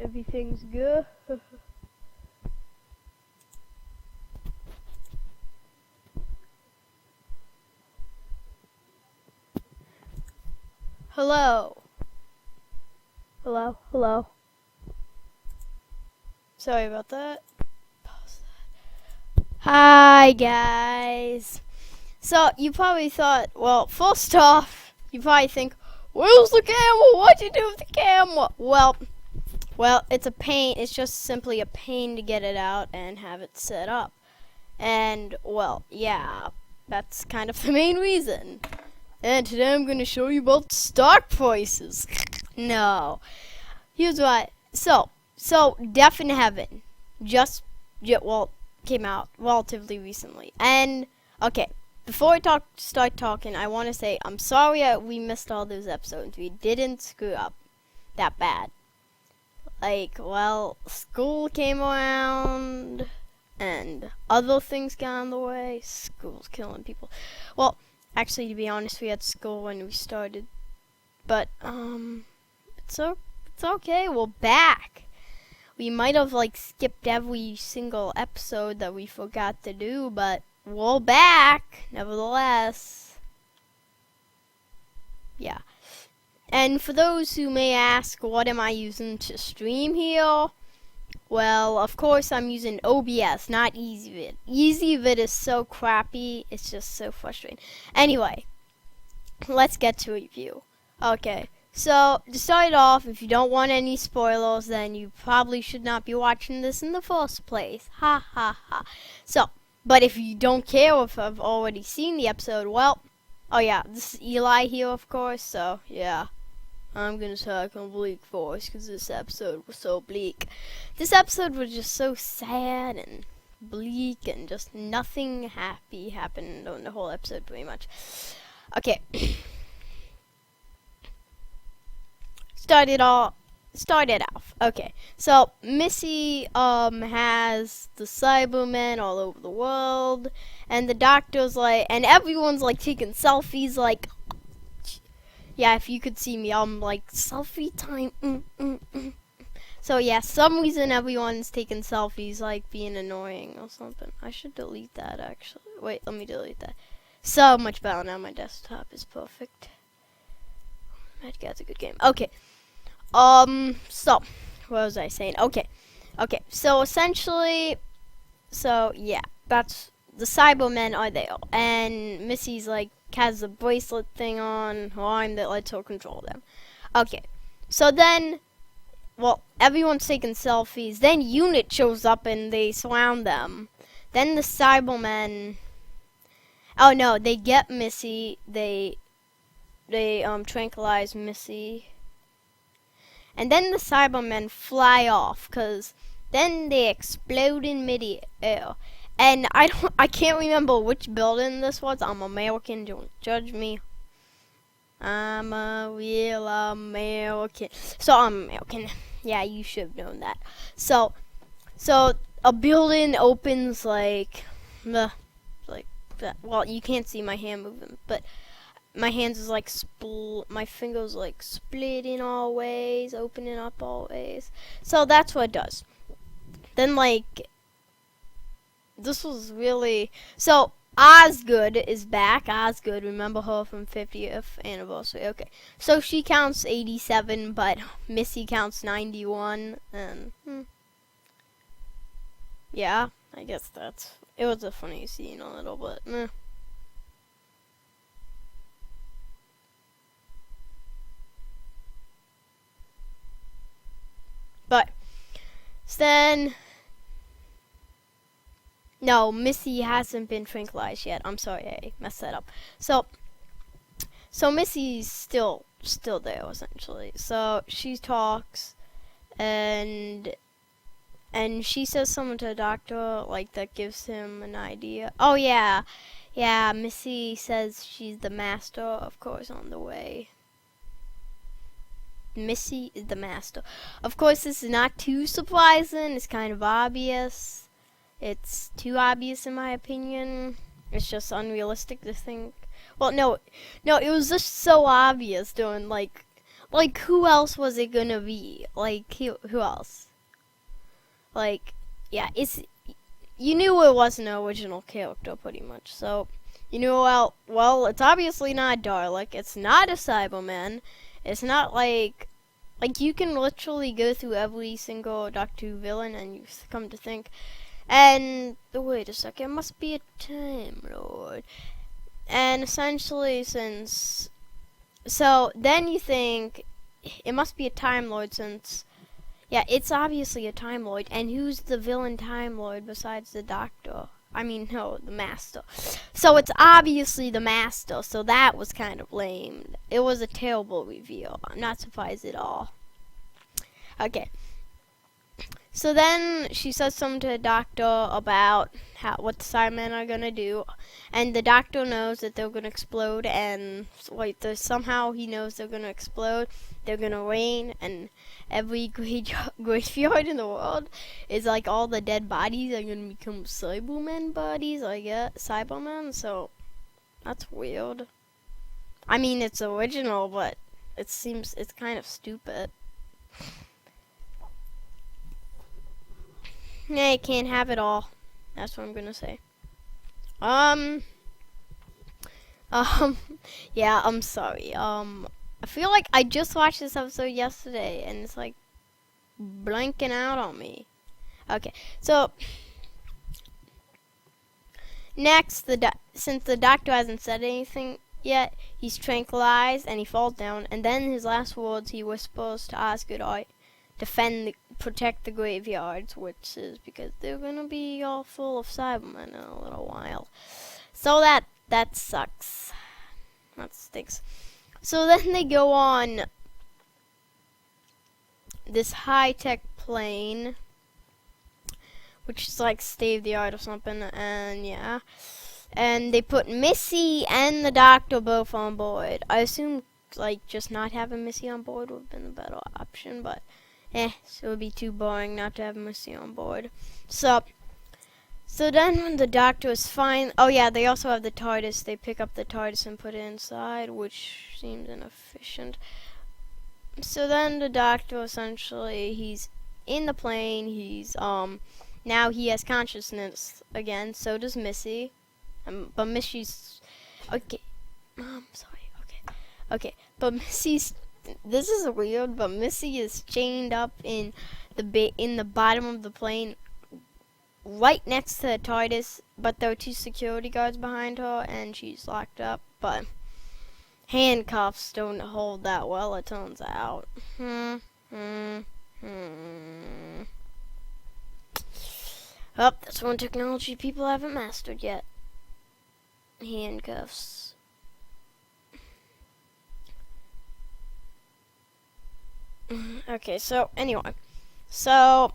Everything's good. Hello. Hello. Sorry about that. Pause that. Hi, guys. So, you probably thought, well, first off, you probably think, where's the camera? What'd you do with the camera? Well, it's a pain. It's just simply a pain to get it out and have it set up. And, well, yeah, that's kind of the main reason. And today I'm going to show you about stock prices. No. Here's what. So Death in Heaven came out relatively recently. And, okay, before I start talking, I want to say I'm sorry we missed all those episodes. We didn't screw up that bad. Like, well, school came around, and other things got in the way. School's killing people. Well, actually, to be honest, we had school when we started. But, it's okay, we're back. We might have, skipped every single episode that we forgot to do, but we're back, nevertheless. Yeah. And for those who may ask, what am I using to stream here? Well, of course I'm using OBS, not EasyVid. EasyVid is so crappy, it's just so frustrating. Anyway, let's get to a review. Okay, so to start off, if you don't want any spoilers, then you probably should not be watching this in the first place. Ha ha ha. So, but if you don't care if I've already seen the episode, well, oh yeah, this is Eli here, of course, so yeah. I'm gonna talk on bleak voice because this episode was so bleak. This episode was just so sad and bleak and just nothing happy happened on the whole episode pretty much. Okay. Started off. Okay. So Missy has the Cybermen all over the world, and the doctor's and everyone's taking selfies yeah, if you could see me, I'm selfie time. So yeah, some reason everyone's taking selfies, being annoying or something. I should delete that actually. Wait, let me delete that. So much better now. My desktop is perfect. Mad Cat's a good game. Okay. So what was I saying? Okay. So essentially, yeah, that's the Cybermen are there, and Missy's has a bracelet thing on her arm that lets her control them. Okay, so then, well, everyone's taking selfies. Then Unit shows up and they surround them. Then the Cybermen, oh no, they get Missy. They tranquilize Missy. And then the Cybermen fly off, cause then they explode in mid-air. And I can't remember which building this was. I'm American, don't judge me. I'm a real American. So I'm American. Yeah, you should have known that. So a building opens like that. Well, you can't see my hand moving, but my hands is my fingers split in all ways, opening up all ways. So that's what it does. Then this was really... So, Osgood is back. Osgood, remember her from 50th anniversary. Okay. So, she counts 87, but Missy counts 91. And, yeah, I guess it was a funny scene a little bit. Meh. But, then... No, Missy hasn't been tranquilized yet. I'm sorry, I messed that up. So Missy's still there essentially. So she talks, and she says something to the doctor that gives him an idea. Oh yeah, Missy says she's the master, of course, on the way. Missy is the master. Of course, this is not too surprising. It's kind of obvious. It's too obvious in my opinion. It's just unrealistic to think. Well, no, it was just so obvious during Like, who else was it gonna be? Like, who else? Like, yeah, you knew it wasn't an original character, pretty much. So, you knew, well, it's obviously not Dalek. It's not a Cyberman. It's not like you can literally go through every single Doctor Who villain, and you come to think, and wait a second, it must be a Time Lord. And essentially, so then you think it must be a Time Lord, since yeah, it's obviously a Time Lord. And who's the villain Time Lord besides the Doctor? I mean, no, the Master. So it's obviously the Master, so that was kind of lame. It was a terrible reveal. I'm not surprised at all. Okay. So then she says something to the Doctor about what the Cybermen are gonna do, and the Doctor knows that they're gonna explode, and somehow he knows they're gonna explode. They're gonna rain, and every graveyard in the world is like all the dead bodies are gonna become Cybermen bodies. I guess Cybermen. So that's weird. I mean, it's original, but it seems it's kind of stupid. Yeah, you can't have it all. That's what I'm gonna say. Yeah, I'm sorry. I feel like I just watched this episode yesterday, and it's like blanking out on me. Okay, so next, since the Doctor hasn't said anything yet, he's tranquilized and he falls down, and then his last words he whispers to Osgood are, protect the graveyards, which is because they're gonna be all full of Cybermen in a little while. So that sucks. That stinks. So then they go on this high-tech plane, which is like state-of-the-art or something, and yeah. And they put Missy and the Doctor both on board. I assume like just not having Missy on board would have been a better option, but so it would be too boring not to have Missy on board. So then when the Doctor is fine, oh yeah, they also have the TARDIS. They pick up the TARDIS and put it inside, which seems inefficient. So then the Doctor, essentially, he's in the plane. He's now he has consciousness again. So does Missy, but Missy's okay. Sorry. Okay, but Missy's. This is weird, but Missy is chained up in the bottom of the plane, right next to the TARDIS. But there are two security guards behind her, and she's locked up. But handcuffs don't hold that well, it turns out. Oh, that's one technology people haven't mastered yet. Handcuffs. Okay, so anyway, so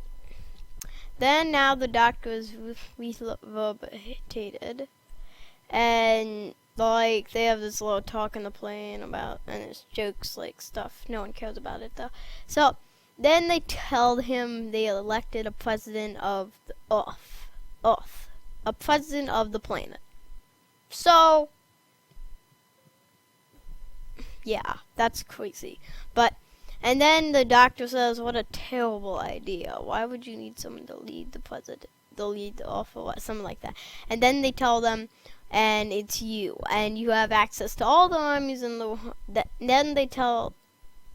then now the Doctor is rehabilitated, and like they have this little talk in the plane about, and it's jokes like stuff. No one cares about it though. So then they tell him they elected a president of the Earth, a president of the planet. So yeah, that's crazy, but. And then the Doctor says, what a terrible idea. Why would you need someone to lead the president, to lead the Earth, or something like that? And then they tell them, and it's you, and you have access to all the armies in the world. Then they tell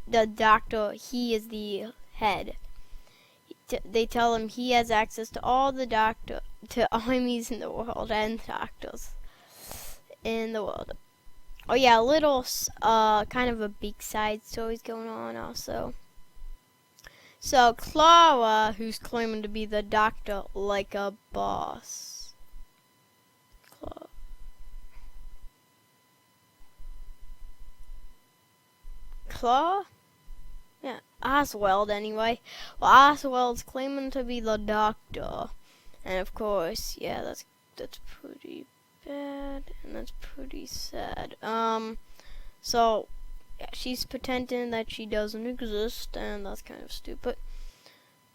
the Doctor he is the head. They tell him he has access to all the armies in the world, and doctors in the world. Oh yeah, a little kind of a big side story's going on also. So Clara, who's claiming to be the Doctor like a boss. Clara? Yeah, Oswald anyway. Well, Oswald's claiming to be the Doctor. And of course, yeah, that's pretty bad, and that's pretty sad. So yeah, she's pretending that she doesn't exist, and that's kind of stupid.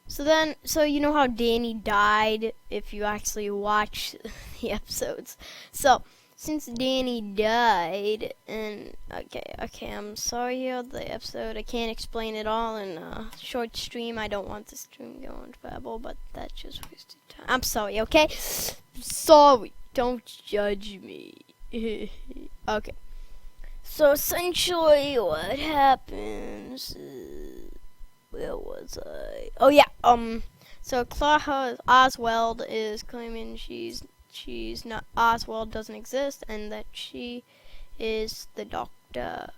So you know how Danny died if you actually watch the episodes. So since Danny died, and okay, I'm sorry about the episode. I can't explain it all in a short stream. I don't want the stream going forever, but that's just wasted time. I'm sorry, okay? Sorry. Don't judge me. Okay. So essentially what happens is, where was I? Oh yeah, so Clara Oswald is claiming she's not, Oswald doesn't exist, and that she is the doctor.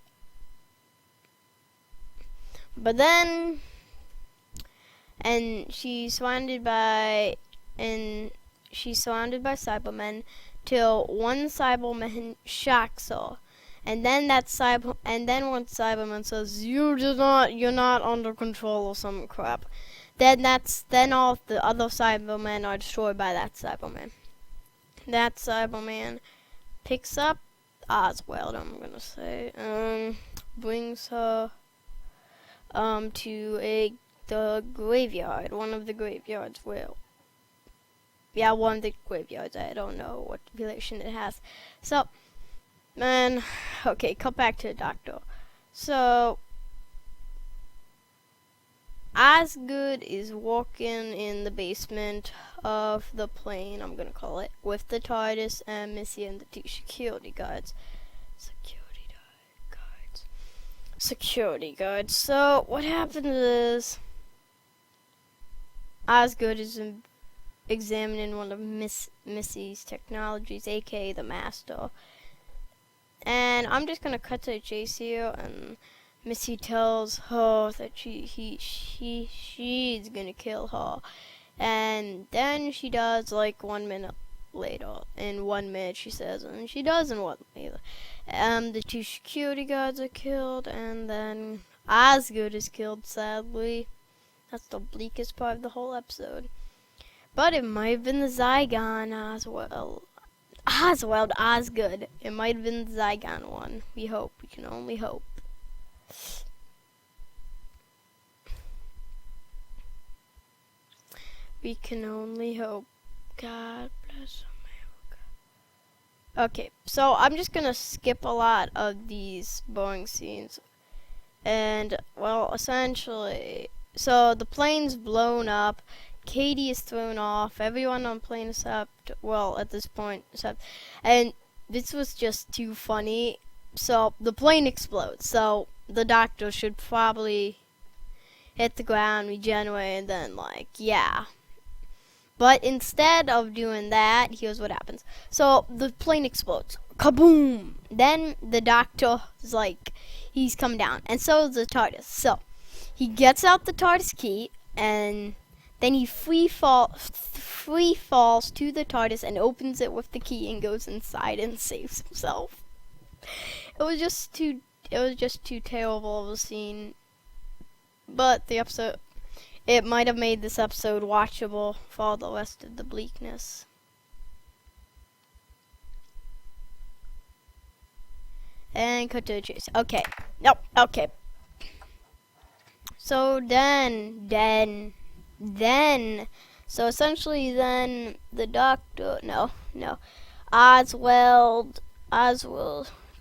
But then, and she's surrounded by Cybermen till one Cyberman shocks her. And then one Cyberman says, you're not under control or some crap. Then all the other Cybermen are destroyed by that Cyberman. That Cyberman picks up Oswald, I'm gonna say, brings her to the graveyard, one of the graveyards where, yeah, one of the graveyards. I don't know what relation it has. So, man, okay, cut back to the doctor. So, Osgood is walking in the basement of the plane, I'm gonna call it, with the TARDIS and Missy and the two security guards. Security guards. So, what happens is, Osgood is examining one of Missy's technologies, aka the Master. And I'm just gonna cut to the chase here, and Missy tells her that she's gonna kill her. And then she does, like 1 minute later. In 1 minute she says, and she does in 1 minute. The two security guards are killed, and then Osgood is killed, sadly. That's the bleakest part of the whole episode. But it might have been the Zygon Osgood. It might have been the Zygon one. We hope. We can only hope. We can only hope. God bless America. Okay, so I'm just gonna skip a lot of these boring scenes. And, well, essentially, so the plane's blown up. Katie is thrown off. Everyone on plane except, well, at this point, and this was just too funny. So the plane explodes. So the doctor should probably hit the ground, regenerate, and then, like, yeah. But instead of doing that, here's what happens. So the plane explodes. Kaboom! Then the doctor is like, he's come down, and so is the TARDIS. So he gets out the TARDIS key, and then he free falls to the TARDIS and opens it with the key and goes inside and saves himself. It was just too terrible of a scene. But the episode, it might have made this episode watchable for all the rest of the bleakness. And cut to the chase. Okay. Nope. Okay. So so essentially then the doctor, Oswald,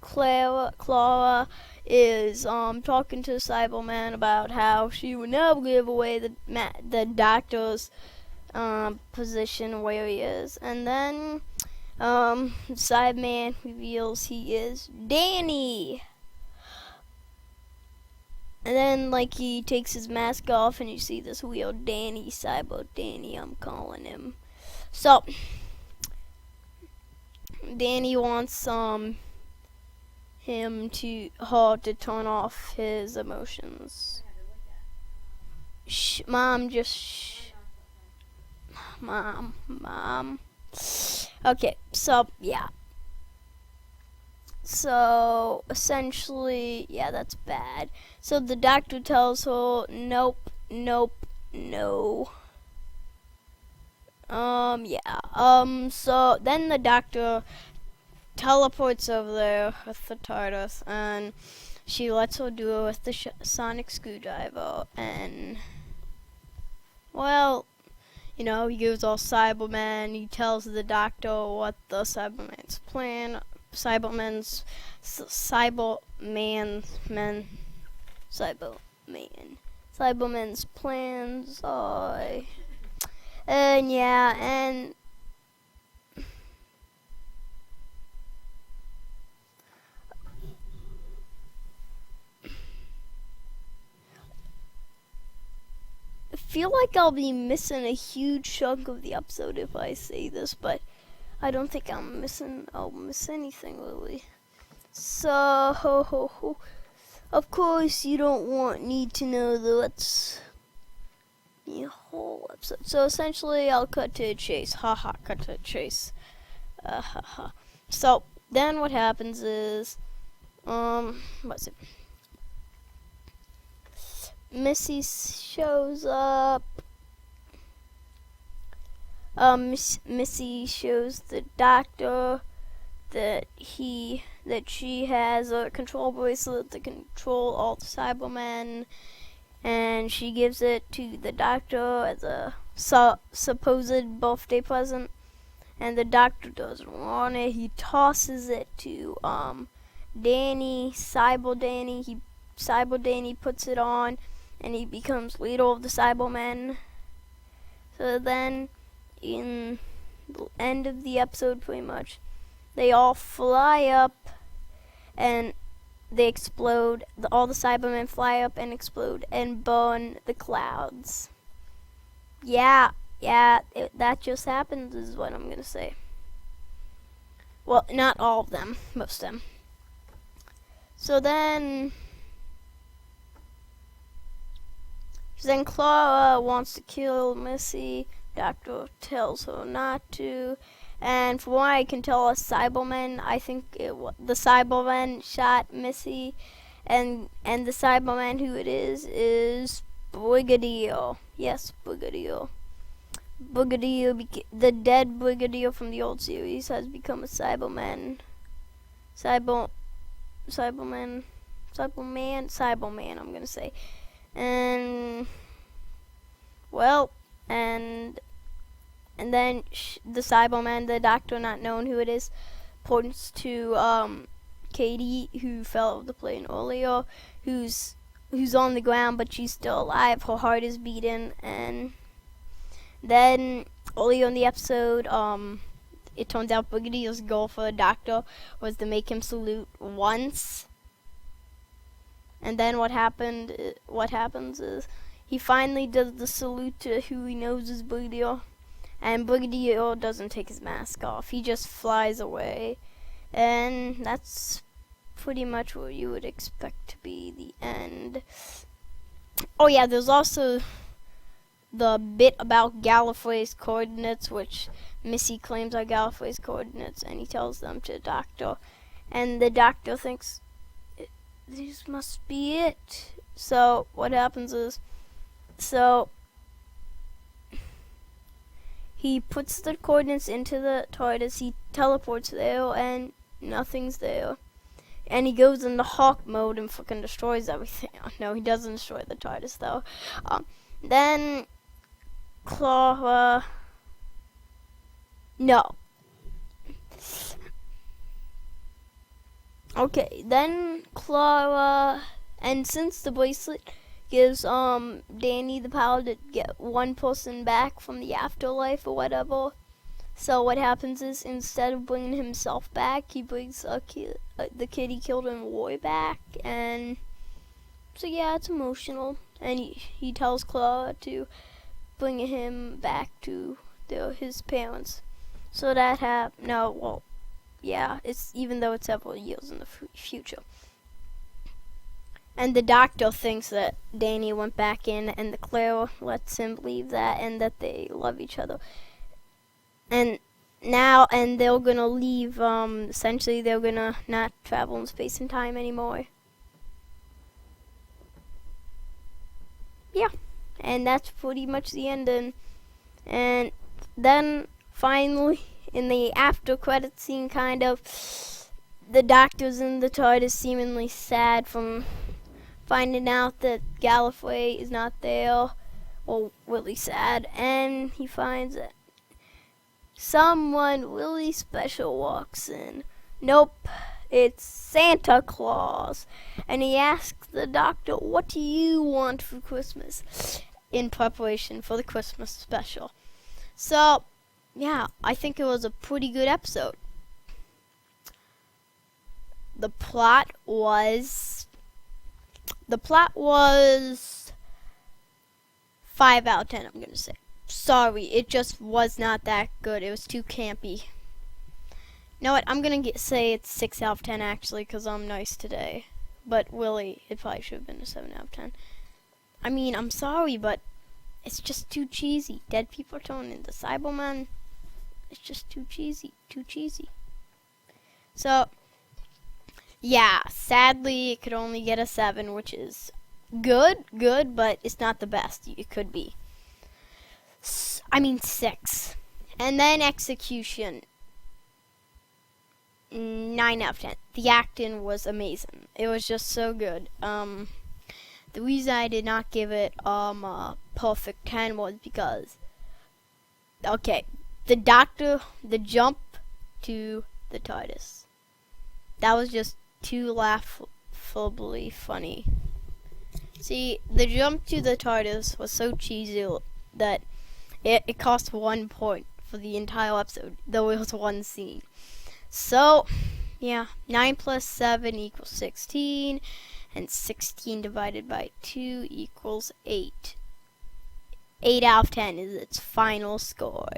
Clara is talking to Cyberman about how she would never give away the doctor's position where he is, and then Cyberman reveals he is Danny. And then, like, he takes his mask off, and you see this weird Danny, Cyber Danny, I'm calling him. So, Danny wants, her to turn off his emotions. Shh, Mom, just shh. Mom. Okay, so, yeah. So, essentially, yeah, that's bad. So the doctor tells her, nope, no. So then the doctor teleports over there with the TARDIS, and she lets her do it with the sonic screwdriver, and, well, he goes all Cyberman. He tells the doctor what the Cyberman's plan Cyberman's Cyberman's plans. And yeah, and I feel like I'll be missing a huge chunk of the episode if I say this, but I don't think I'll miss anything really. So, of course, you don't need to know the whole episode. So essentially, I'll cut to the chase. Haha, cut to the chase. Haha. So then what happens is, what's it? Missy shows up. Missy shows the doctor that she has a control bracelet to control all the Cybermen, and she gives it to the doctor as a supposed birthday present, and the doctor doesn't want it. He tosses it to Danny, Cyber Danny. Cyber Danny puts it on, and he becomes leader of the Cybermen. So then, in the end of the episode, pretty much, they all fly up, and they explode. All the Cybermen fly up and explode and burn the clouds. Yeah, that just happened is what I'm gonna say. Well, not all of them, most of them. So then Clara wants to kill Missy. Doctor tells her not to. And from what I can tell, a Cyberman, I think the Cyberman shot Missy. And the Cyberman who it is Brigadier. Yes, Brigadier. Brigadier, the dead Brigadier from the old series, has become a Cyberman. Cyberman, I'm gonna say. And well, and then the Cyberman, the doctor, not knowing who it is, points to Katie, who fell out of the plane earlier, who's on the ground, but she's still alive. Her heart is beating. And then earlier in the episode, it turns out Brigadier's goal for the doctor was to make him salute once. And then what happens is he finally does the salute to who he knows is Brigadier. And Brigadier doesn't take his mask off. He just flies away. And that's pretty much what you would expect to be the end. Oh yeah, there's also the bit about Gallifrey's coordinates, which Missy claims are Gallifrey's coordinates, and he tells them to the doctor. And the doctor thinks, this must be it. So what happens is, he puts the coordinates into the TARDIS, he teleports there, and nothing's there. And he goes into Hawk mode and fucking destroys everything. No, he doesn't destroy the TARDIS though. Then Clara... No. Okay, then Clara... And since the bracelet gives Danny the power to get one person back from the afterlife or whatever, so what happens is, instead of bringing himself back, he brings the kid he killed in war back. And so yeah, it's emotional. And he tells Clara to bring him back to his parents. So that it's even though it's several years in the future. And the doctor thinks that Danny went back in, and the Claire lets him believe that, and that they love each other. And they're gonna leave, essentially they're gonna not travel in space and time anymore. Yeah, and that's pretty much the ending. And then, finally, in the after credit scene, kind of, the doctor's in the TARDIS seemingly sad from finding out that Gallifrey is not there, or really sad, and he finds that someone really special walks in. Nope, it's Santa Claus. And he asks the doctor, what do you want for Christmas? In preparation for the Christmas special. So, yeah, I think it was a pretty good episode. The plot was 5 out of 10, I'm gonna say. Sorry, it just was not that good. It was too campy. You know what? I'm gonna say it's 6 out of 10 actually, because I'm nice today. But Willie, it probably should have been a 7 out of 10. I mean, I'm sorry, but it's just too cheesy. Dead people turning into Cybermen. It's just too cheesy. So, yeah, sadly, it could only get a 7, which is good, but it's not the best it could be. 6. And then execution. 9 out of 10. The acting was amazing. It was just so good. The reason I did not give it a perfect 10 was because, okay, the jump to the TARDIS. That was just too laughably funny. See, the jump to the TARDIS was so cheesy that it cost 1 point for the entire episode, though it was one scene. So, yeah, 9 plus 7 equals 16, and 16 divided by 2 equals 8. 8 out of 10 is its final score.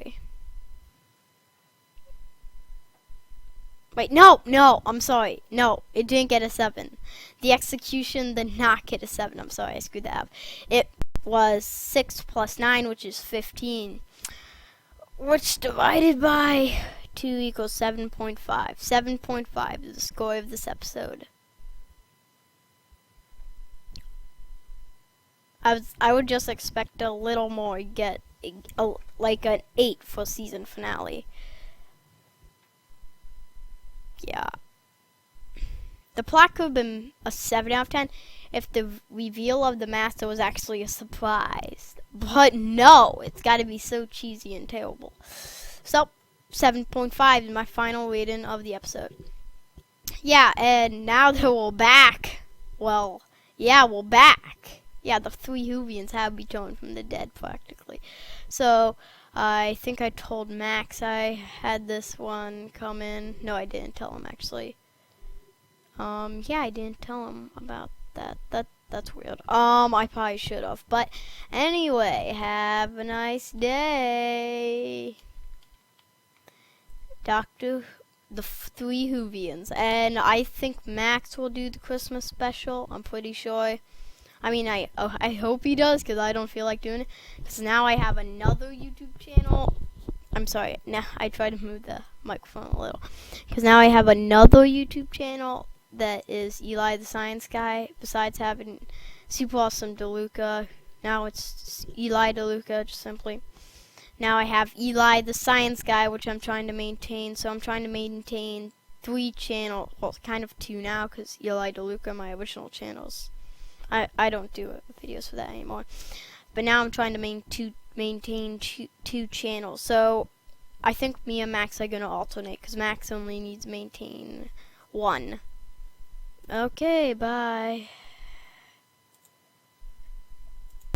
Wait, no, I'm sorry. No, it didn't get a 7. The execution did not get a 7. I'm sorry, I screwed that up. It was 6 plus 9, which is 15, which divided by 2 equals 7.5. 7.5 is the score of this episode. I would just expect a little more, get like an 8 for season finale. Yeah. The plot could have been a 7 out of 10 if the reveal of the master was actually a surprise. But no, it's got to be so cheesy and terrible. So, 7.5 is my final rating of the episode. Yeah, and now that we're back, well, yeah, we're back. Yeah, the TheThreeWhovians have returned from the dead, practically. So, I think I told Max I had this one come in. No, I didn't tell him, actually. Yeah, I didn't tell him about that. That's weird. I probably should have. But, anyway, have a nice day. The TheThreeWhovians. And I think Max will do the Christmas special. I'm pretty sure. I mean, I hope he does, because I don't feel like doing it. Because now I have another YouTube channel. I'm sorry. Now I try to move the microphone a little. Because now I have another YouTube channel that is Eli the Science Guy. Besides having Super Awesome DeLuca, now it's Eli DeLuca, just simply. Now I have Eli the Science Guy, which I'm trying to maintain. So I'm trying to maintain 3 channels. Well, kind of 2 now, because Eli DeLuca, my original channels. I don't do videos for that anymore. But now I'm trying to maintain 2 channels. So I think me and Max are going to alternate, because Max only needs to maintain 1. Okay, bye.